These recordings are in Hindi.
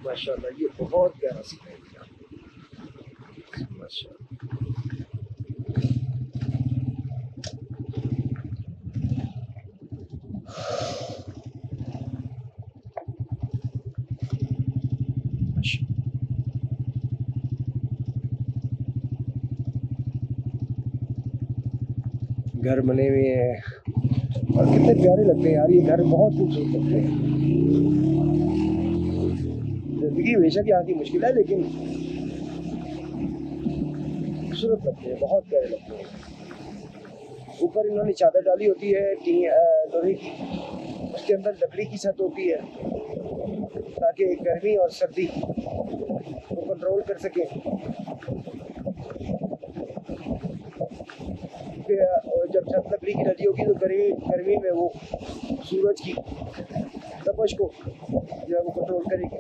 माशाल्लाह ये बहुत प्यारा सी है माशाल्लाह। घर बने हुए हैं और कितने प्यारे लगते हैं यार, ये घर बहुत खूबसूरत लगते हैं। जिंदगी बेशक यहाँ की मुश्किल है लेकिन खूबसूरत लगते हैं, बहुत प्यारे लगते हैं। ऊपर इन्होंने चादर डाली होती है लोहे की, उसके अंदर लकड़ी की छत होती है ताकि गर्मी और सर्दी को कंट्रोल कर सके। और जब छत लकड़ी की डली होगी तो गर्मी में वो सूरज की तपश को जो है वो कंट्रोल करेगी,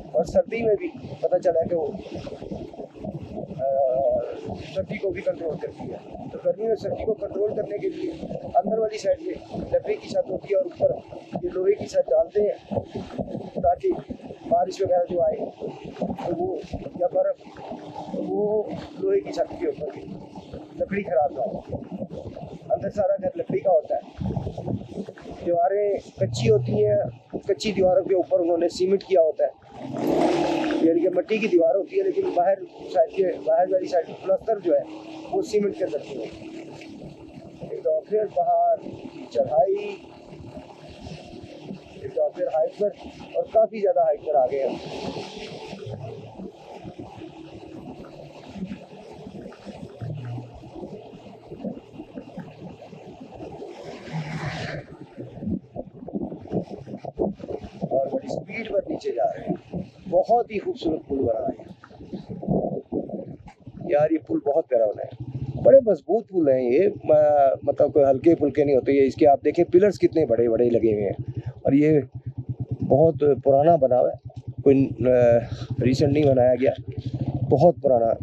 और सर्दी में भी पता चला है कि वो सर्दी को भी कंट्रोल करती है। तो गर्मी और सर्दी को कंट्रोल करने के लिए अंदर वाली साइड में लकड़ी की छत होती है और ऊपर ये लोहे की छत डालते हैं ताकि बारिश वगैरह जो आए तो वो या बर्फ तो वो लोहे की छत के ऊपर लकड़ी खराब ना हो। अंदर सारा घर लकड़ी का होता है, दीवारें कच्ची होती हैं, कच्ची दीवारों के ऊपर उन्होंने सीमेंट किया होता है, यानी कि मिट्टी की दीवार होती है लेकिन बाहर वाली साइड प्लास्टर जो है वो सीमेंट के अंदर की होती है। एक तो फिर पहाड़ की चढ़ाई, एक तो फिर हाइट पर, और काफ़ी ज़्यादा हाइट पर आ गए हैं। और बड़ी स्पीड पर नीचे जा रहे हैं। बहुत ही खूबसूरत पुल बना है यार, ये पुल बहुत प्यारा बना है। बड़े मजबूत पुल हैं ये, मतलब कोई हल्के फुल्के नहीं होते ये। इसके आप देखें पिलर्स कितने बड़े बड़े लगे हुए हैं, और ये बहुत पुराना बना हुआ है, कोई रिसेंट नहीं बनाया गया, बहुत पुराना,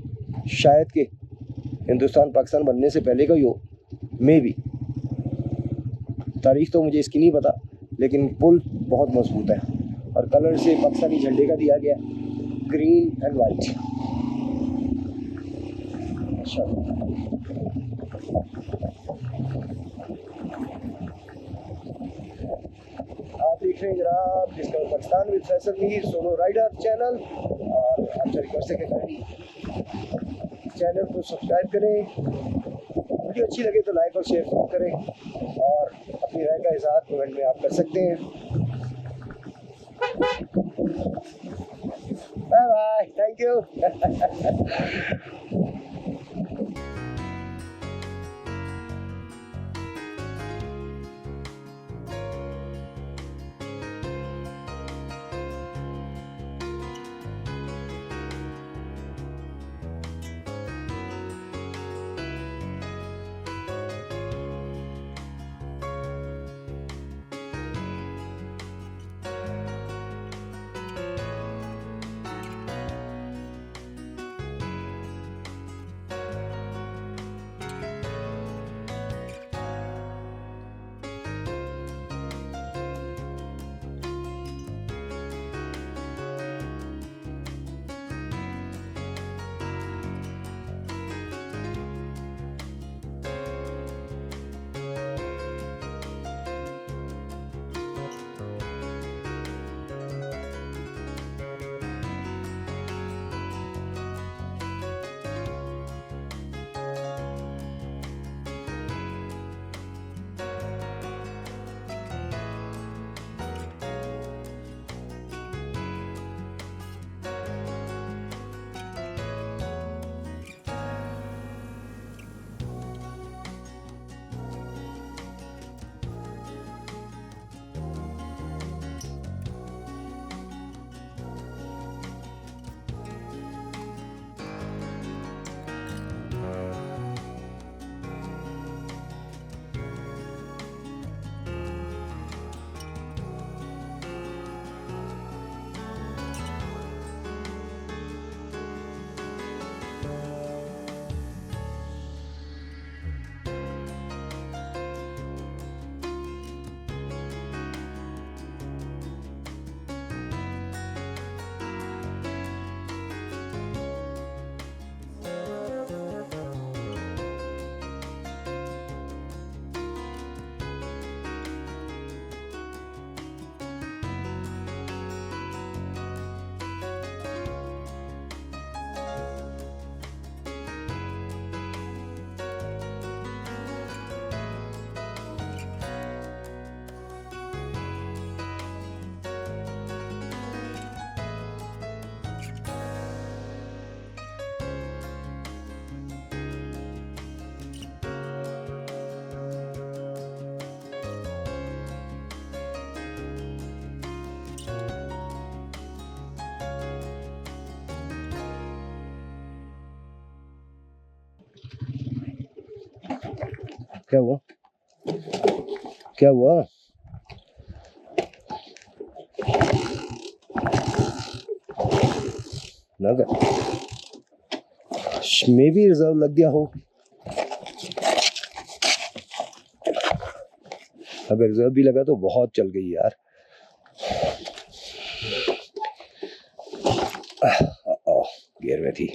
शायद कि हिंदुस्तान पाकिस्तान बनने से पहले का ही हो, मे भी। तारीख तो मुझे इसकी नहीं पता, लेकिन पुल बहुत मजबूत है और कलर से पाकिस्तानी झंडे का दिया गया, ग्रीन एंड वाइट। आप देख रहे हैं जनाब discover Pakistan with Faisal Mir solo rider channel, और आपसे रिक्वेस्ट है कि चैनल को सब्सक्राइब करें, वीडियो अच्छी लगे तो लाइक और शेयर करें, और अपनी राय का इज़हार कमेंट में आप कर सकते हैं। Bye bye, thank you. क्या हुआ? क्या हुआ? लगा मे भी रिजर्व लग गया हो। अगर रिजर्व भी लगा तो बहुत चल गई यार। गियर में थी।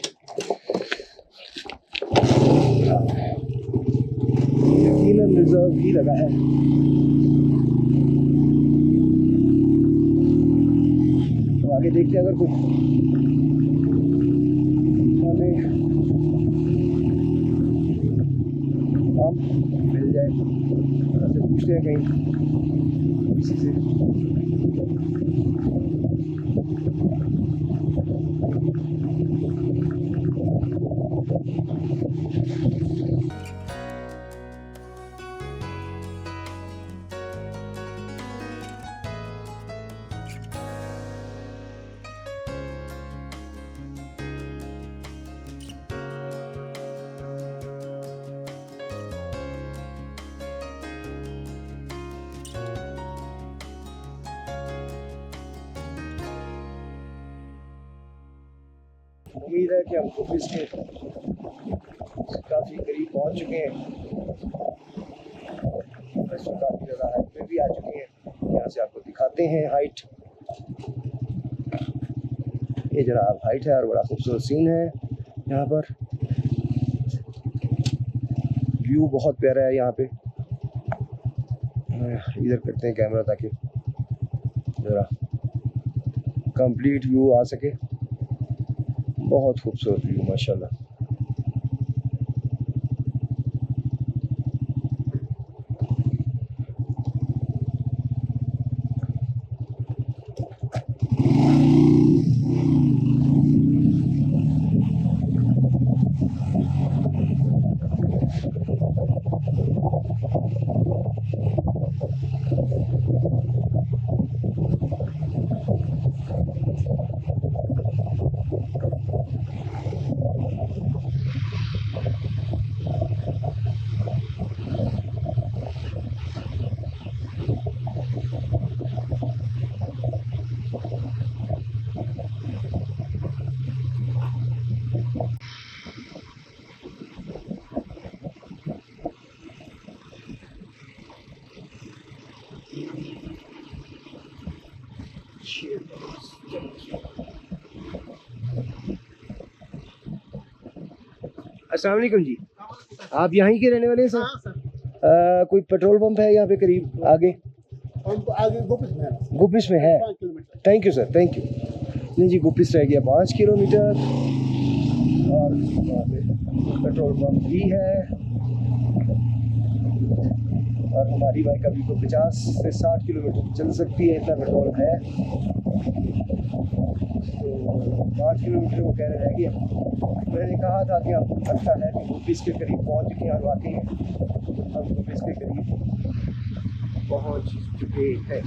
यकीनन रिजर्व ही लगा है। तो आगे देखते हैं अगर कुछ हमें काम मिल जाए, ऐसे पूछते हैं कहीं किसी से। उम्मीद है कि हम ऑफिस के काफ़ी करीब पहुंच चुके हैं। वैसे काफ़ी ज़्यादा हाइट पे भी आ चुके हैं। यहाँ से आपको दिखाते हैं हाइट। ये जनाब हाइट है और बड़ा खूबसूरत सीन है यहाँ पर। व्यू बहुत प्यारा है यहाँ पे। इधर करते हैं कैमरा ताकि ज़रा कंप्लीट व्यू आ सके। बहुत खूबसूरत व्यू माशाल्लाह। अस्सलाम वालेकुम जी, आप यहाँ ही के रहने वाले हैं सर? हाँ सर। कोई पेट्रोल पंप है यहाँ पे करीब आगे? आगे गुपिस में है। गुपिस में है? 5 kilometre. Thank you sir, thank you. नहीं जी, गुपिस रह गया 5 किलोमीटर और वहाँ पे पेट्रोल पंप भी है। और हमारी बाइक अभी तो 50 से 60 किलोमीटर चल सकती है, इतना पेट्रोल है। तो 5 किलोमीटर वो कह रहे रह गया। मैंने कहा था कि अब अच्छा है कि गुपिस के करीब पहुँच चुके हैं और वाकई हम गुपिस के करीब पहुँच चुके हैं।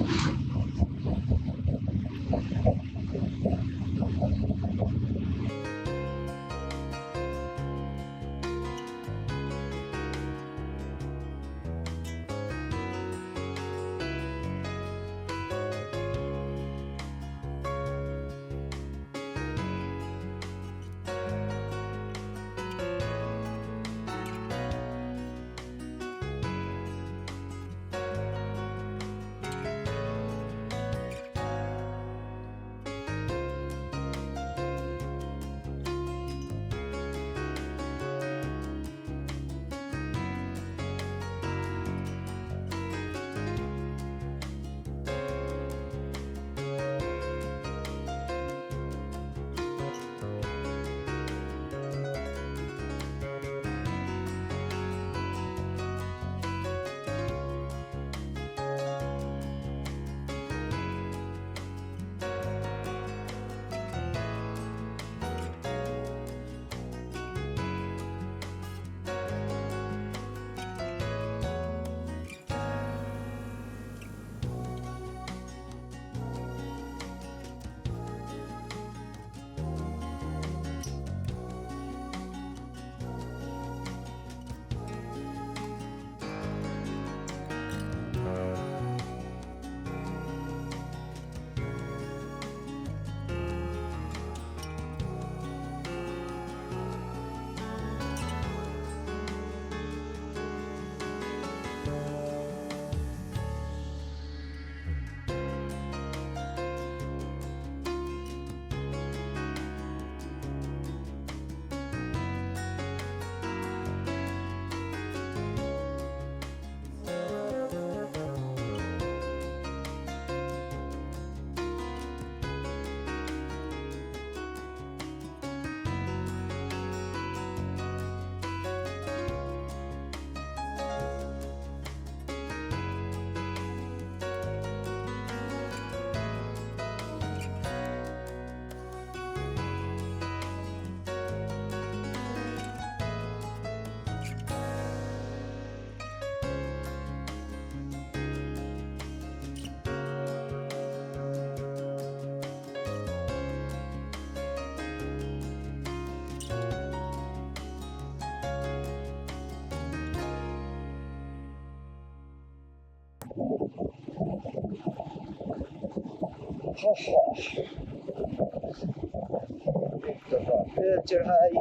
एक दफा फिर चढ़ाई,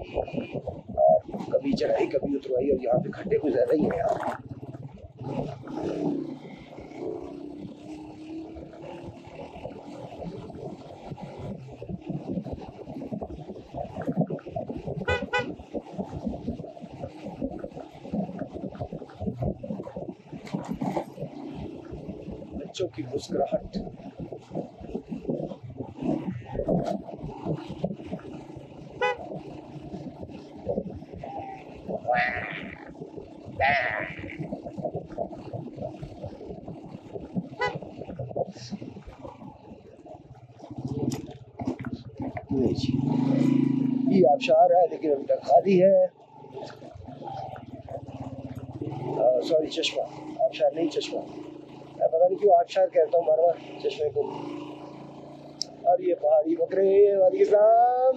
और कभी चढ़ाई कभी उतरवाई, और यहाँ पे खड्डे कुछ ज्यादा ही है यार। बच्चों की मुस्कुराहट, ये आबशार है लेकिन अभी तक खाली है। सॉरी, चश्मा, आबशार नहीं चश्मा। मैं पता नहीं क्यों आबशार कहता हूँ बार बार चश्मे को। और ये पहाड़ी बकरे, वालेकुम सलाम।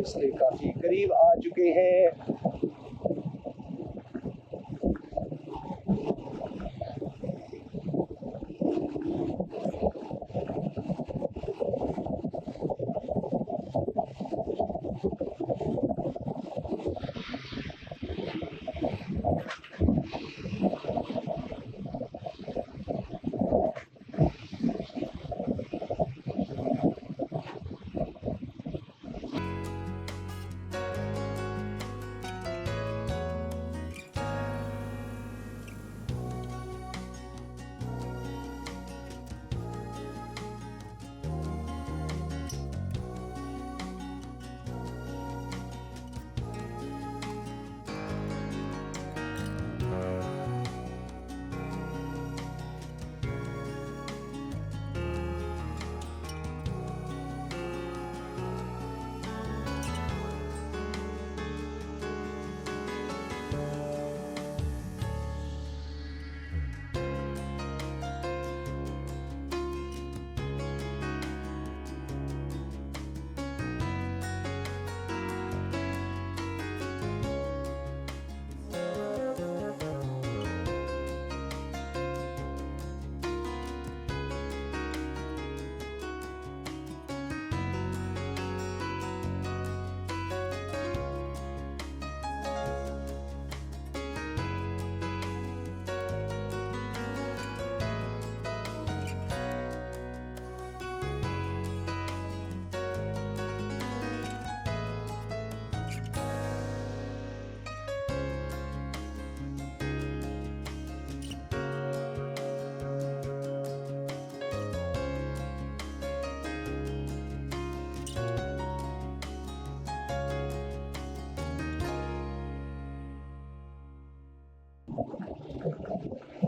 इसके काफी करीब आ चुके हैं।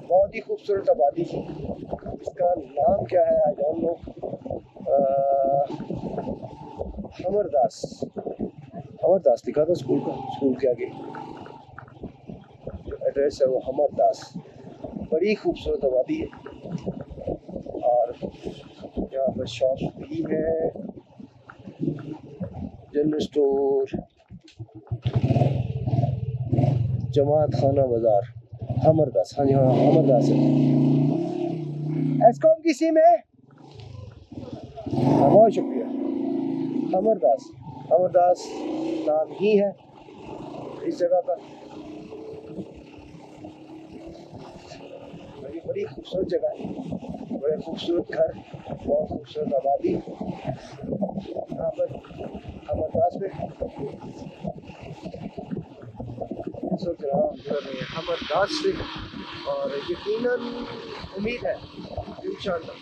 बहुत ही खूबसूरत आबादी, इसका नाम क्या है आई डोंट नो। हमरदास, हमरदास लिखा था स्कूल का, स्कूल के आगे एड्रेस है वो हमरदास। बड़ी खूबसूरत आबादी है और यहाँ पर शॉप्स भी है, जनरल स्टोर, जमात खाना बाजार, हमरदास। हाँ जी हाँ, हमरदास है। एस्कॉम की सिम है। हाँ, बहुत शुक्रिया। हमरदास, हमरदास नाम ही है इस जगह का। बड़ी खूबसूरत जगह है, बड़े खूबसूरत घर, बहुत खूबसूरत आबादी यहाँ पर हमरदास में। सोच रहा हूँ हमरदास से, और यकीनन उम्मीद है इंशाअल्लाह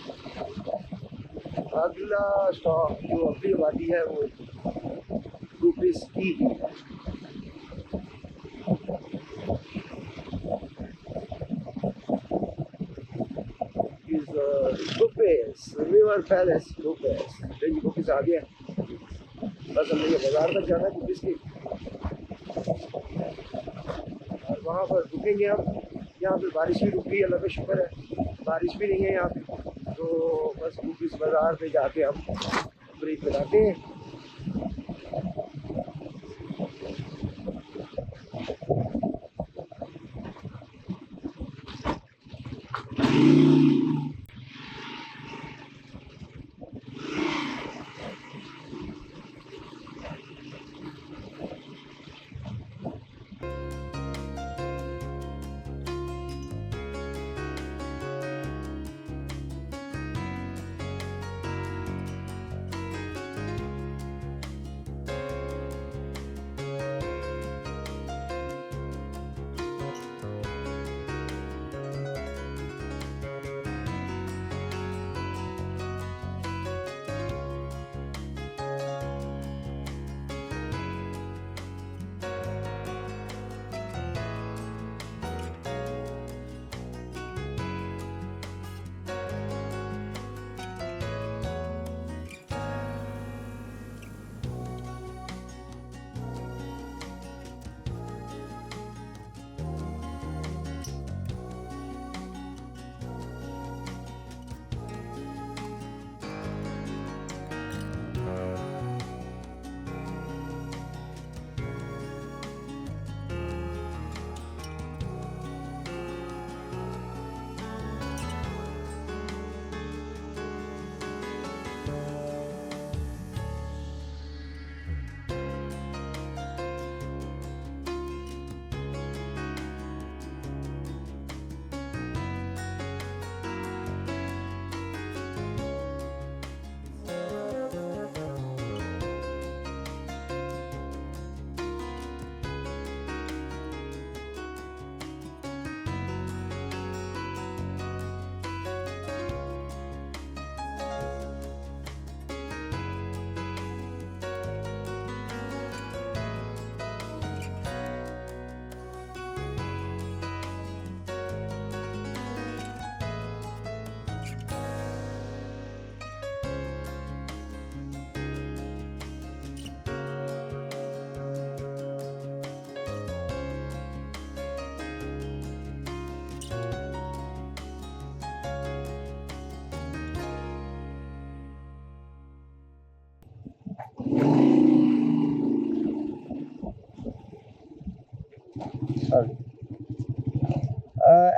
अगला स्टॉप जो अगली आबादी है वो ग्रुपिस की है। ग्रुपिस रिवर पैलेस, ग्रुपिस जी ग्रुपिस आ गया। बस हमें ये बाजार तक जाना है ग्रुपिस की, और वहाँ पर रुकेंगे हम। यहाँ पे बारिश भी रुक गई, अल्लाह का शुक्र है, बारिश भी नहीं है यहाँ पे। तो बस इस बाज़ार पे जाके हम ब्रेक लगाते हैं।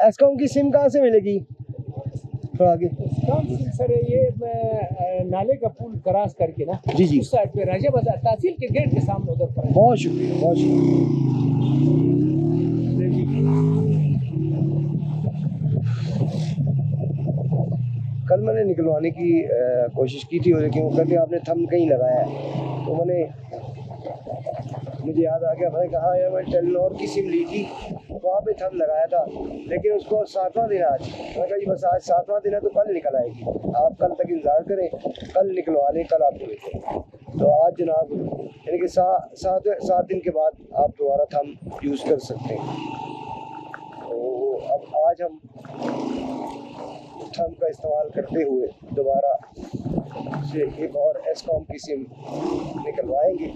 एस्कॉम की सिम कहाँ से मिलेगी? थोड़ा आगे। सर ये नाले का पुल क्रॉस करके ना जी जी, उस साइड पे राजा बाजार तहसील के गेट के सामने उधर पर है। बहुत शुक्रिया, बहुत शुक्रिया। कल मैंने निकलवाने की कोशिश की थी, लेकिन वो कहते आपने थंब कहीं लगाया है, तो मुझे याद आ गया, मैंने कहा यार मैं टेलीनॉर की सिम ली थी, वहाँ पे थंब लगाया था, लेकिन उसको 7वां दिन आज, मैंने कहा जी बस आज 7वां दिन है तो कल निकल आएगी, आप कल तक इंतज़ार करें, कल निकलवा लें, कल आपको भेजें। तो आज जनाब यानी कि 7 दिन के बाद आप दोबारा थंब यूज़ कर सकते हैं। तो अब आज हम थंब का इस्तेमाल करते हुए दोबारा से एक और एस्कॉम की सिम निकलवाएंगे।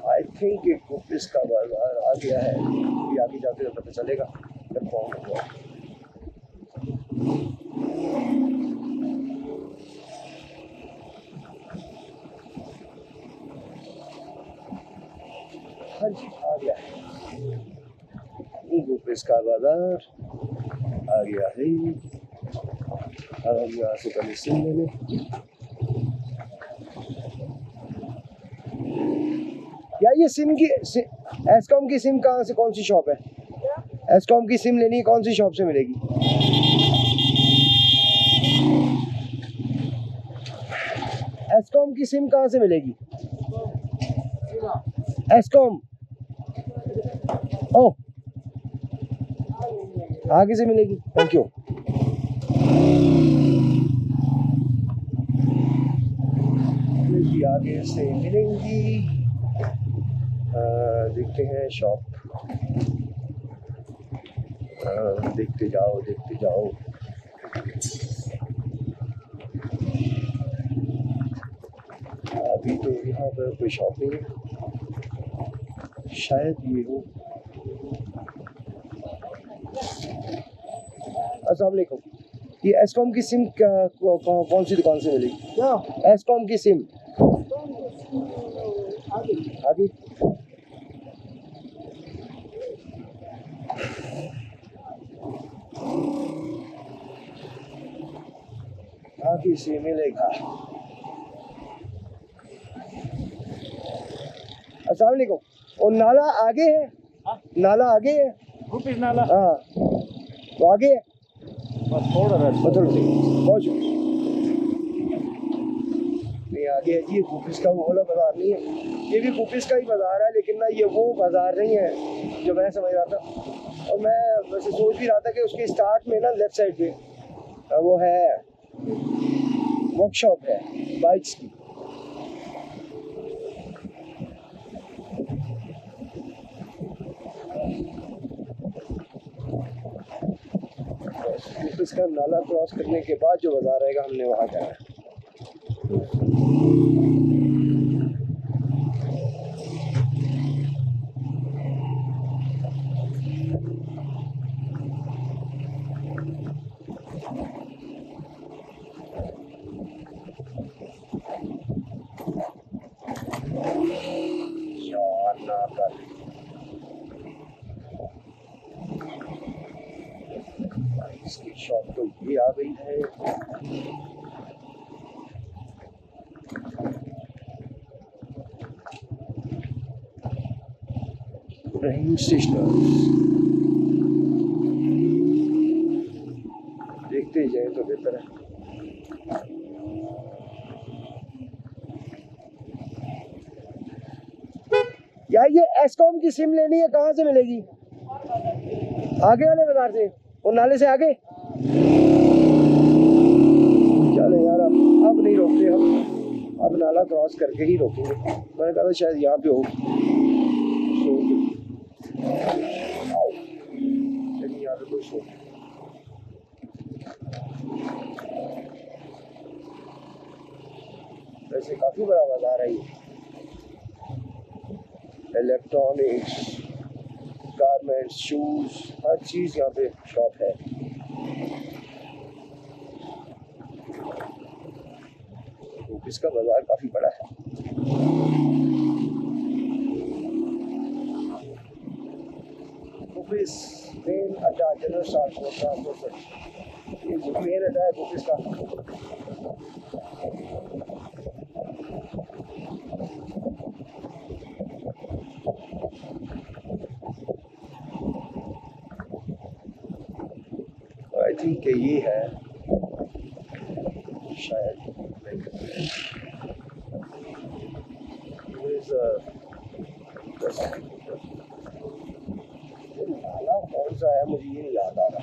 आई थिंक एक ऑफिस का बाजार आ गया है, ये आगे जाते तो पता चलेगा कंफर्म हो गया। हाँ जी आ गया है, ऑफिस का बाजार आ गया है। अब हम यहाँ से पहले सिम ले लें। या ये सिम की एस्कॉम की सिम कहाँ से, कौन सी शॉप है? एस्कॉम की सिम लेनी है, कौन सी शॉप से मिलेगी? एस्कॉम की सिम कहाँ से मिलेगी? एस्कॉम ओ आगे से मिलेगी। Thank you. आगे से मिलेंगी। देखते हैं शॉप। देखते जाओ देखते जाओ। अभी तो यहाँ पर कोई शॉप नहीं है, शायद ये हो। अस्सलाम वालेकुम, ये एस्कॉम की सिम कौन सी दुकान से मिलेगी? क्या एस्कॉम की सिम आगे आगे से मिलेगा। अस्सलाम वालेकुम, और नाला आगे है? हाँ? नाला आगे है? रुपीस नाला हाँ तो आगे है। बस थोड़ा रास्ता। बहुत शुक्रिया। नहीं आगे है जी, गुफिस का वो वाला बाजार नहीं है, ये भी गुफिस का ही बाजार है, लेकिन ना ये वो बाजार नहीं है जो मैं समझ रहा था। और मैं वैसे सोच भी रहा था कि उसके स्टार्ट में ना लेफ्ट साइड पे वो है वर्कशॉप है बाइक्स की। गुफिस का नाला क्रॉस करने के बाद जो बाजार आएगा हमने वहाँ जाना है। इसकी शॉप तो ये आ गई है। रहीम स्टेशनर्स, देखते ही जाए तो बेहतर है। यार ये एस्कॉम की सिम लेनी है, कहाँ से मिलेगी? आगे वाले बाजार से और नाले से आगे? चले यार अब नहीं रोकते हम, अब नाला क्रॉस करके ही रोकेंगे। मैंने कहा था शायद यहाँ पे हो। लेकिन यहाँ पे कोई शो वैसे काफी बड़ा बाजार है ये। इलेक्ट्रॉनिक्स, गारमेंट्स, शूज, हर चीज यहाँ पे शॉप है। इसका बाजार काफी बड़ा है। गुफिस मेन अड्डा, जनरल ट्रांसपोर्ट, ये मेन अड्डा है गुफिस का। आई थिंक कि ये है शायद। नाला कौन सा है मुझे ये नहीं याद आ रहा।